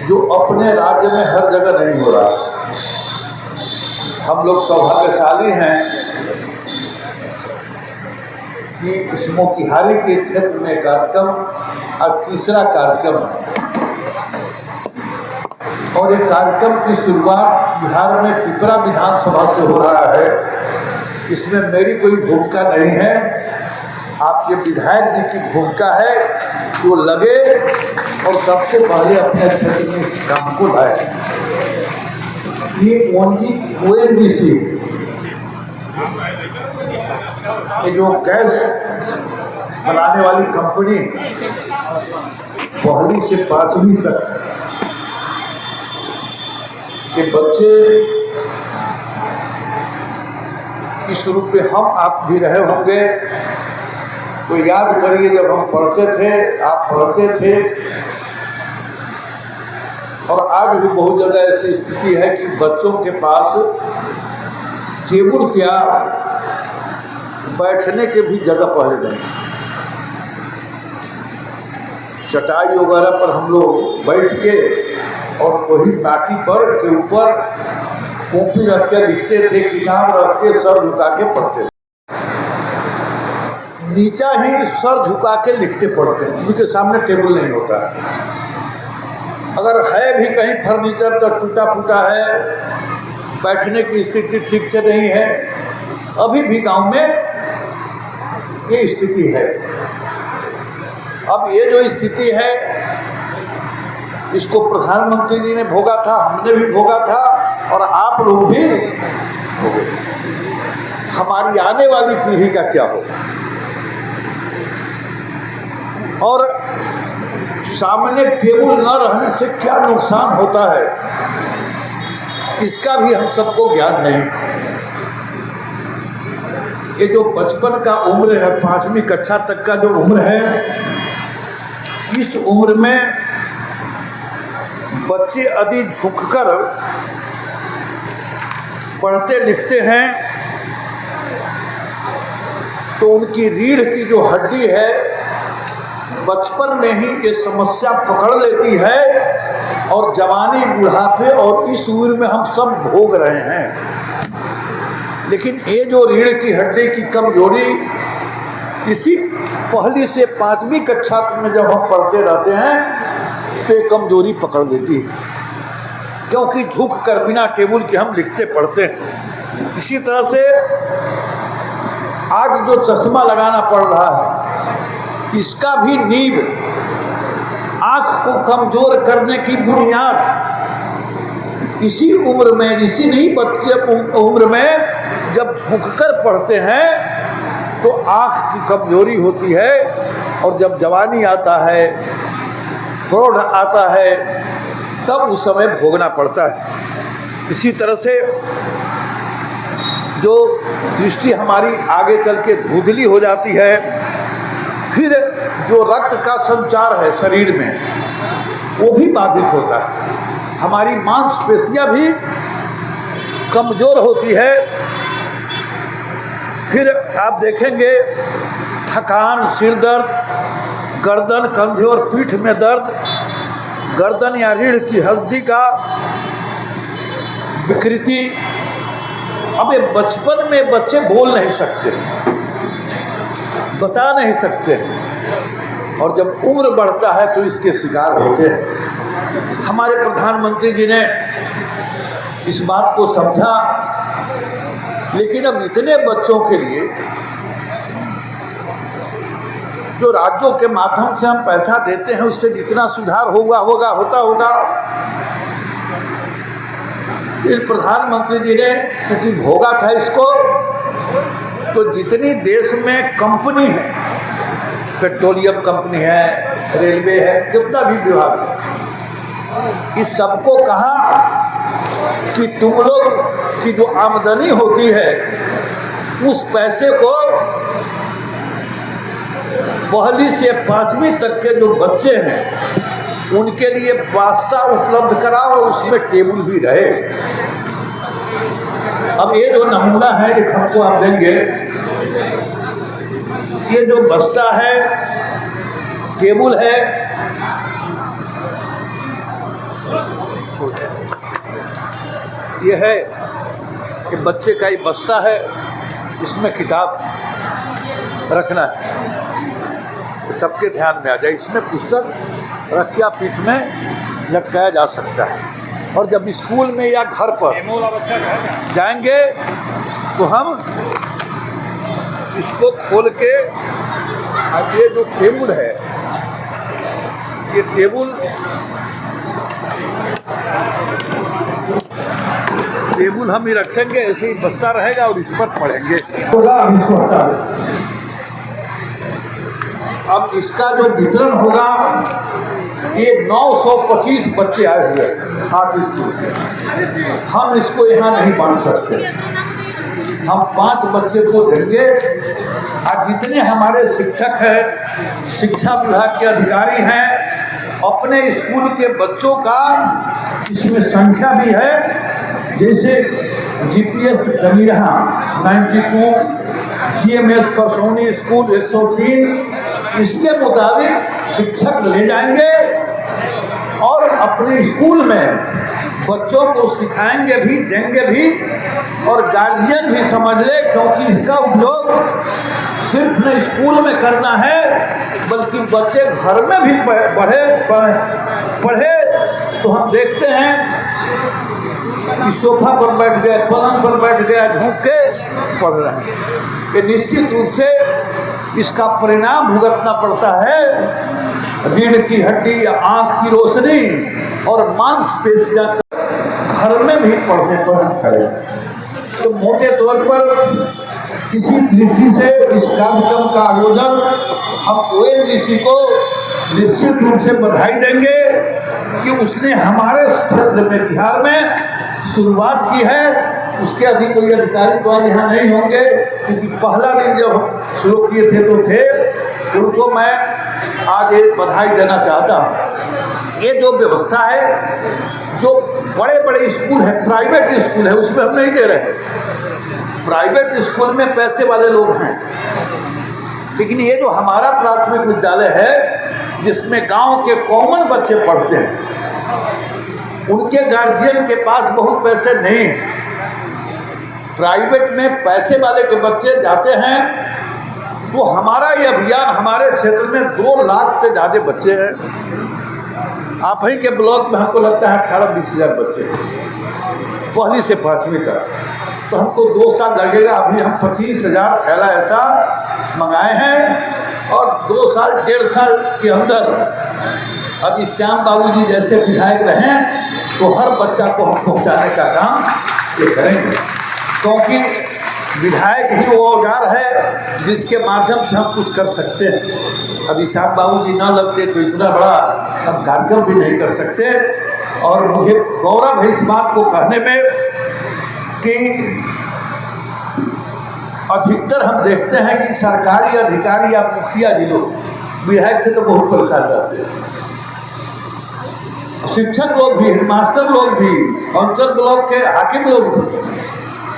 जो अपने राज्य में हर जगह नहीं हो रहा। हम लोग सौभाग्यशाली हैं कि इस मोतिहारी के क्षेत्र में कार्यक्रम और तीसरा कार्यक्रम है, और ये कार्यक्रम की शुरुआत बिहार में पिपरा विधानसभा से हो रहा है। इसमें मेरी कोई भूमिका नहीं है, आपके विधायक जी की भूमिका है, जो लगे और सबसे पहले अपने क्षेत्र में इस काम को लाए। ये ONGC ये जो गैस बनाने वाली कंपनी 1वीं से 5वीं तक के बच्चे इस रूप में हम आप भी रहे होंगे, तो याद करिए जब हम पढ़ते थे, आप पढ़ते थे, और आज भी बहुत जगह ऐसी स्थिति है कि बच्चों के पास टेबल क्या बैठने के भी जगह पहले नहीं, चटाई वगैरह पर हम लोग बैठ के और वही माटी पर के ऊपर कॉपी रख के लिखते थे, किताब रख के सर झुका के पढ़ते थे। नीचा ही सर झुका के लिखते पढ़ते, उनके सामने टेबल नहीं होता। अगर है भी कहीं फर्नीचर तो टूटा फूटा है, बैठने की स्थिति ठीक से नहीं है। अभी भी गांव में ये स्थिति है। अब ये जो स्थिति है, इसको प्रधानमंत्री जी ने भोगा था, हमने भी भोगा था, और आप लोग भी भोगे। हमारी आने वाली पीढ़ी का क्या हो, और सामने टेबल न रहने से क्या नुकसान होता है, इसका भी हम सबको ज्ञान नहीं। ये जो बचपन का उम्र है, 5वीं कक्षा तक का जो उम्र है, इस उम्र में बच्चे यदि झुककर पढ़ते लिखते हैं तो उनकी रीढ़ की जो हड्डी है बचपन में ही ये समस्या पकड़ लेती है, और जवानी बुढ़ापे और इस उम्र में हम सब भोग रहे हैं। लेकिन ये जो रीढ़ की हड्डी की कमजोरी इसी 1ली से 5वीं कक्षा में जब हम पढ़ते रहते हैं तो ये कमजोरी पकड़ लेती है, क्योंकि झुक कर बिना टेबल के हम लिखते पढ़ते हैं। इसी तरह से आज जो चश्मा लगाना पड़ रहा है, इसका भी नींव आँख को कमजोर करने की बुनियाद इसी उम्र में, इसी नहीं बच्चे उम्र में जब झुककर पढ़ते हैं तो आँख की कमजोरी होती है, और जब जवानी आता है, प्रौढ़ आता है, तब उस समय भोगना पड़ता है। इसी तरह से जो दृष्टि हमारी आगे चल के धुंधली हो जाती है, फिर जो रक्त का संचार है शरीर में वो भी बाधित होता है, हमारी मांसपेशियां भी कमज़ोर होती है। फिर आप देखेंगे थकान, सिर दर्द, गर्दन, कंधे और पीठ में दर्द, गर्दन या रीढ़ की हड्डी का विकृति। अब ये बचपन में बच्चे बोल नहीं सकते, बता नहीं सकते, और जब उम्र बढ़ता है तो इसके शिकार होते हैं। हमारे प्रधानमंत्री जी ने इस बात को समझा, लेकिन अब इतने बच्चों के लिए जो राज्यों के माध्यम से हम पैसा देते हैं उससे जितना सुधार होता होगा। फिर प्रधानमंत्री जी ने क्योंकि भोगा था इसको, तो जितनी देश में कंपनी है, पेट्रोलियम कंपनी है, रेलवे है, जितना भी विभाग है, इस सबको कहा कि तुम लोग की जो आमदनी होती है उस पैसे को 1ली से 5वीं तक के जो बच्चे हैं उनके लिए वास्ता उपलब्ध कराओ और उसमें टेबल भी रहे। अब ये जो नमूना है एक हमको आप देंगे, ये जो बस्ता है, टेबल है, ये है कि बच्चे का ही बस्ता है, इसमें किताब रखना है, सबके ध्यान में आ जाए। इसमें पुस्तक रख या पीठ में लटकाया जा सकता है। और जब स्कूल में या घर पर जाएंगे तो हम इसको खोल के, अब ये जो टेबल है, ये टेबल हम ही रखेंगे, ऐसे ही बस्ता रहेगा और इस पर पढ़ेंगे। अब इसका जो वितरण होगा, ये 925 बच्चे आए हुए आर्ट स्कूल के। हम इसको यहाँ नहीं बांट सकते, हम 5 बच्चे को देंगे। और जितने हमारे शिक्षक हैं, शिक्षा विभाग के अधिकारी हैं, अपने स्कूल के बच्चों का इसमें संख्या भी है। जैसे जीपीएस जमीरा 92, जीएमएस परसौनी स्कूल 103, इसके मुताबिक शिक्षक ले जाएंगे और अपने स्कूल में बच्चों को सिखाएंगे भी, देंगे भी, और गार्जियन भी समझ ले, क्योंकि इसका उपयोग सिर्फ न स्कूल में करना है बल्कि बच्चे घर में भी पढ़े। तो हम देखते हैं कि सोफा पर बैठ गए, पलंग पर बैठ गया, झुक के पढ़ रहे हैं। कि निश्चित रूप से इसका परिणाम भुगतना पड़ता है। रीढ़ की हड्डी या आँख की रोशनी और मांसपेशियां घर में भी पढ़ने पर हम करें। तो मोटे तौर पर इसी दृष्टि से इस कार्यक्रम का आयोजन हम ONGC को निश्चित रूप से बधाई देंगे कि उसने हमारे क्षेत्र में, बिहार में शुरुआत की है। उसके अधिक कोई अधिकारी तो आज यहाँ नहीं होंगे, क्योंकि पहला दिन जब शुरू किए थे तो थे, उनको मैं आज एक बधाई देना चाहता हूँ। ये जो व्यवस्था है, जो बड़े बड़े स्कूल है, प्राइवेट स्कूल है, उसमें हम नहीं दे रहे। प्राइवेट स्कूल में पैसे वाले लोग हैं, लेकिन ये जो हमारा प्राथमिक विद्यालय है, जिसमें गांव के कॉमन बच्चे पढ़ते हैं, उनके गार्जियन के पास बहुत पैसे नहीं हैं। प्राइवेट में पैसे वाले के बच्चे जाते हैं, तो हमारा ये अभियान, हमारे क्षेत्र में 2 लाख से ज़्यादा बच्चे हैं। आप ही के ब्लॉक में हमको लगता है 18-20 हज़ार बच्चे, पहली से 5वीं तक। तो हमको 2 साल लगेगा। अभी हम 25,000 थैला ऐसा मंगाए हैं, और 2 साल 1.5 साल के अंदर अभी श्याम बाबू जी जैसे विधायक रहें तो हर बच्चा को हम पहुँचाने का काम ये करेंगे। क्योंकि विधायक ही वो औजार है जिसके माध्यम से हम कुछ कर सकते हैं। यदि श्याम बाबू जी ना लगते तो इतना बड़ा हम कार्यक्रम भी नहीं कर सकते। और मुझे गौरव है इस बात को कहने में कि अधिकतर हम देखते हैं कि सरकारी अधिकारी या मुखिया जी लोग विधायक से तो बहुत परेशान रहते हैं। शिक्षक लोग भी, हेडमास्टर लोग भी, अंचल ब्लॉक के हाकिम लोग भी।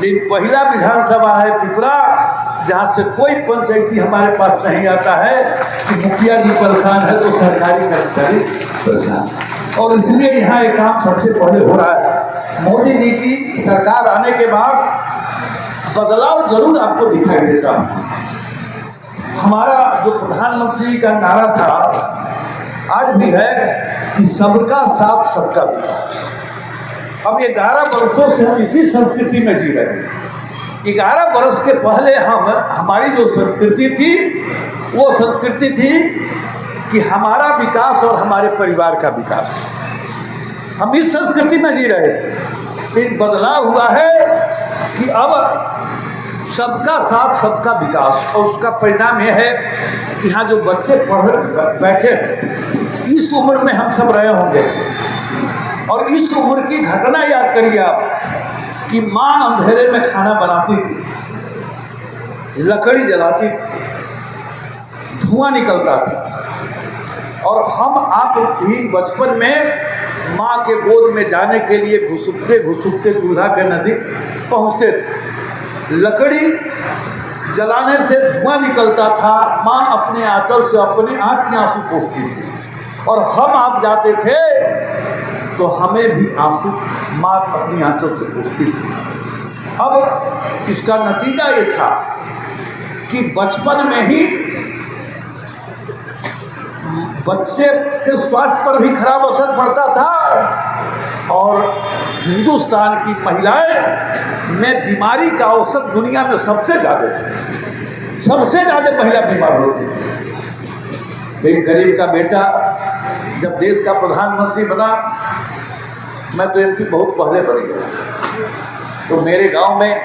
लेकिन पहला विधानसभा है पिपरा, जहाँ से कोई पंचायती हमारे पास नहीं आता है कि मुखिया जी परेशान है तो सरकारी कर्मचारी परेशान। और इसलिए यहाँ एक काम सबसे पहले हो रहा है। मोदी जी की सरकार आने के बाद बदलाव जरूर आपको दिखाई देता है। हमारा जो प्रधानमंत्री का नारा था, आज भी है कि सबका साथ सबका विकास। अब 11 वर्षों से हम इसी संस्कृति में जी रहे हैं। 11 वर्ष के पहले हमारी जो संस्कृति थी, वो संस्कृति थी कि हमारा विकास और हमारे परिवार का विकास, हम इस संस्कृति में जी रहे थे। एक बदलाव हुआ है कि अब सबका साथ सबका विकास, और उसका परिणाम यह है कि यहाँ जो बच्चे पढ़ बैठे इस उम्र में हम सब रहे होंगे। और इस उम्र की घटना याद करिए आप कि माँ अंधेरे में खाना बनाती थी, लकड़ी जलाती थी, धुआं निकलता था, और हम आप भी बचपन में माँ के गोद में जाने के लिए घुसुकते घुसुकते चूल्हा के नज़दीक पहुँचते थे। लकड़ी जलाने से धुआं निकलता था, माँ अपने आंचल से अपनी आँख के आंसू पोंछती थी, और हम आप जाते थे तो हमें भी आंसू माँ अपनी आंखों से पूछती थी। अब इसका नतीजा ये था कि बचपन में ही बच्चे के स्वास्थ्य पर भी खराब असर पड़ता था और हिंदुस्तान की महिलाएं में बीमारी का औसत दुनिया में सबसे ज़्यादा थे, सबसे ज़्यादा महिला बीमार होती थी। लेकिन गरीब का बेटा जब देश का प्रधानमंत्री बना, मैं तो एमपी बहुत पहले बन गया, तो मेरे गांव में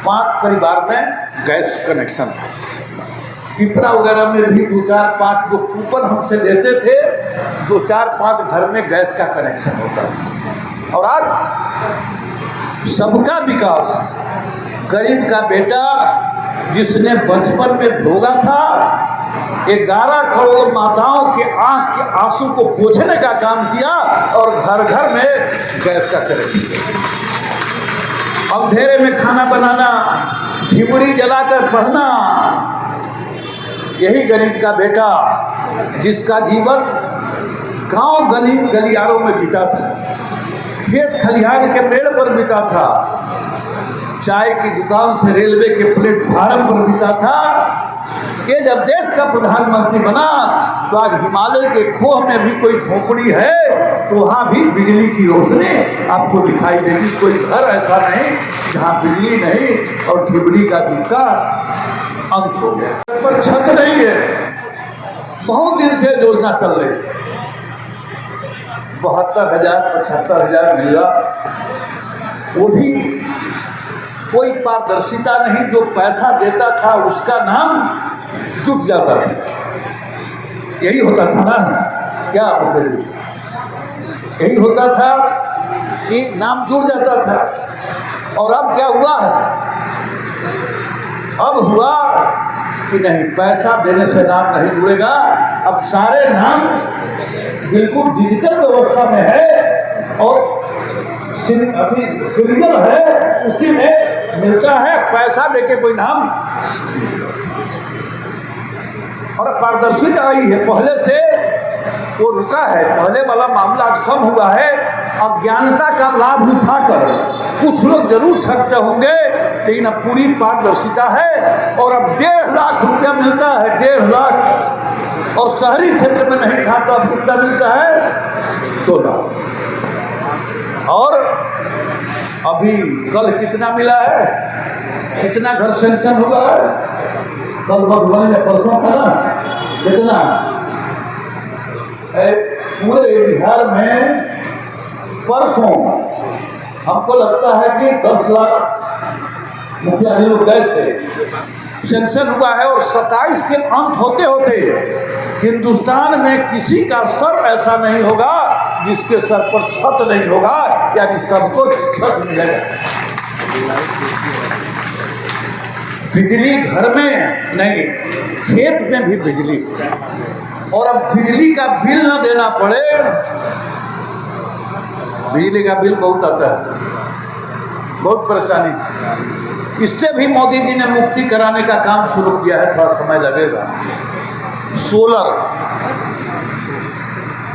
5 परिवार में गैस कनेक्शन था। पिपरा वगैरह में भी 2-4-5 जो कूपन हमसे लेते थे, 2-4-5 घर में गैस का कनेक्शन होता था। और आज सबका विकास, गरीब का बेटा जिसने बचपन में भोगा था, 11 करोड़ माताओं के आंख के आंसू को पोंछने का काम किया और घर घर में गैस का कनेक्शन। अंधेरे में खाना बनाना, ढिबरी जलाकर पढ़ना, यही गरीब का बेटा जिसका जीवन गांव गलियारों में बीता था, खेत खलिहान के पेड़ पर बीता था, चाय की दुकान से रेलवे के प्लेटफार्म पर बीता था। ये जब देश का प्रधानमंत्री बना तो आज हिमालय के खोह में भी कोई झोपड़ी है तो वहाँ भी बिजली की रोशनी आपको दिखाई देगी। कोई घर ऐसा नहीं जहाँ बिजली नहीं और ढिबरी का दुख का अंत हो गया। पर छत नहीं है, बहुत दिन से योजना चल रही, 72,000-75,000 मिला, वो भी कोई पारदर्शिता नहीं। जो पैसा देता था उसका नाम जुट जाता था, यही होता था ना, क्या बताइए, यही होता था कि नाम जुड़ जाता था। और अब क्या हुआ है, अब हुआ कि नहीं, पैसा देने से नाम नहीं जुड़ेगा। अब सारे नाम बिल्कुल डिजिटल व्यवस्था में है और सीरियल है, उसी में मिलता है, पैसा देके कोई नाम। और पारदर्शिता आई है, पहले से वो रुका है, पहले वाला मामला आज कम हुआ है। अज्ञानता का लाभ उठाकर कुछ लोग जरूर ठगते होंगे, लेकिन अब पूरी पारदर्शिता है। और अब 1.5 लाख रुपया मिलता है, 1.5 लाख, और शहरी क्षेत्र में नहीं था तो अब कितना मिलता है, 2 लाख। और अभी कल कितना मिला है, कितना घर सेंक्शन हुआ है, कल भगवान ने परसों था ना, कितना पूरे बिहार में परसों हमको लगता है कि 10 लाख मुखिया जी लोग गए थे, सेंक्शन हुआ है। और 27 के अंत होते होते हिंदुस्तान में किसी का सर ऐसा नहीं होगा जिसके सर पर छत नहीं होगा, यानी सबको छत मिलेगा। बिजली घर में नहीं, खेत में भी बिजली। और अब बिजली का बिल न देना पड़े, बिजली का बिल बहुत आता है, बहुत परेशानी। इससे भी मोदी जी ने मुक्ति कराने का काम शुरू किया है, थोड़ा समय लगेगा। सोलर,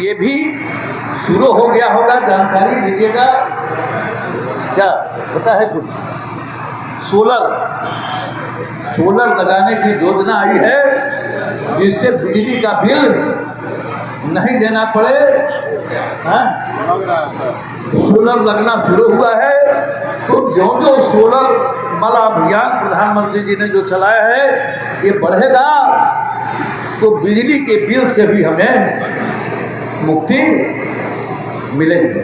ये भी शुरू हो गया होगा, जानकारी दीजिएगा, क्या पता है कुछ? सोलर लगाने की योजना आई है जिससे बिजली का बिल नहीं देना पड़े। सोलर लगना शुरू हुआ है, तो जो सोलर वाला अभियान प्रधानमंत्री जी ने जो चलाया है ये बढ़ेगा, तो बिजली के बिल से भी हमें मुक्ति मिलेगी।